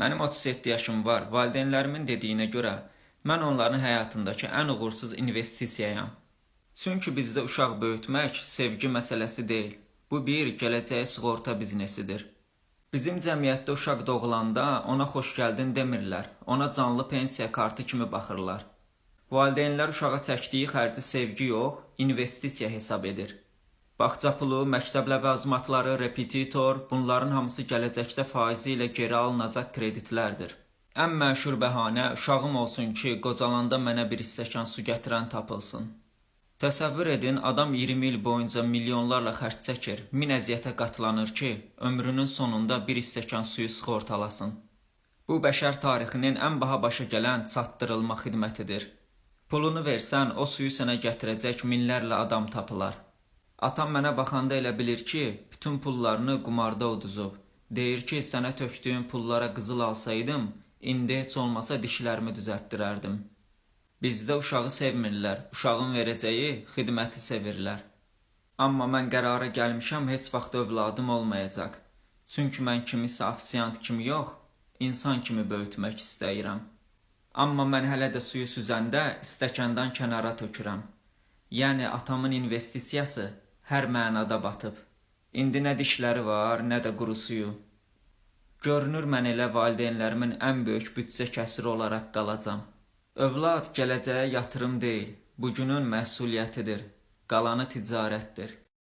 Mənim 37 yaşım var. Valideynlərimin dediyinə görə mən onların həyatındakı ən uğursuz investisiyayam. Çünki bizdə uşaq böyütmək sevgi məsələsi deyil. Bu bir gələcəyə sığorta biznesidir. Bizim cəmiyyətdə uşaq doğulanda ona xoş gəldin demirlər. Ona canlı pensiya kartı kimi baxırlar. Valideynlər uşağa çəkdiyi xərci sevgi yox, investisiya hesab edir. Bağça pulu, məktəb ləvazimatları, repetitor, bunların hamısı gələcəkdə faizi ilə geri alınacaq kreditlərdir. Ən məşhur bəhanə uşağım olsun ki, qocalanda mənə bir stəkan su gətirən tapılsın. Təsəvvür edin, adam 20 il boyunca milyonlarla xərc çəkir, min əziyyətə qatlanır ki, ömrünün sonunda bir stəkan suyu sığortalasın. Bu bəşər tarixinin ən baha başa gələn çatdırılma xidmətidir. Pulunu versən, o suyu sənə gətirəcək minlərlə adam tapılar. Atam mənə baxanda elə bilir ki, bütün pullarını qumarda uduzub. Deyir ki, sənə tökdüyüm pullara qızıl alsaydım, indi heç olmasa dişlərimi düzəltdirərdim. Bizdə uşağı sevmirlər, uşağın verəcəyi xidməti sevirlər. Amma mən qərara gəlmişəm, heç vaxt övladım olmayacaq. Çünki mən kimisə afisiyant kimi yox, insan kimi böyütmək istəyirəm. Amma mən hələ də suyu süzəndə stəkandan kənara tökürəm. Yəni atamın investisiyası hər mənada batıb. İndi nə dişləri var, nə də quru suyu. Görünür mən elə valideynlərimin ən böyük büdcə kəsiri olaraq qalacam. Övlad gələcəyə yatırım deyil, bugünün məsuliyyətidir. Qalanı ticarətdir.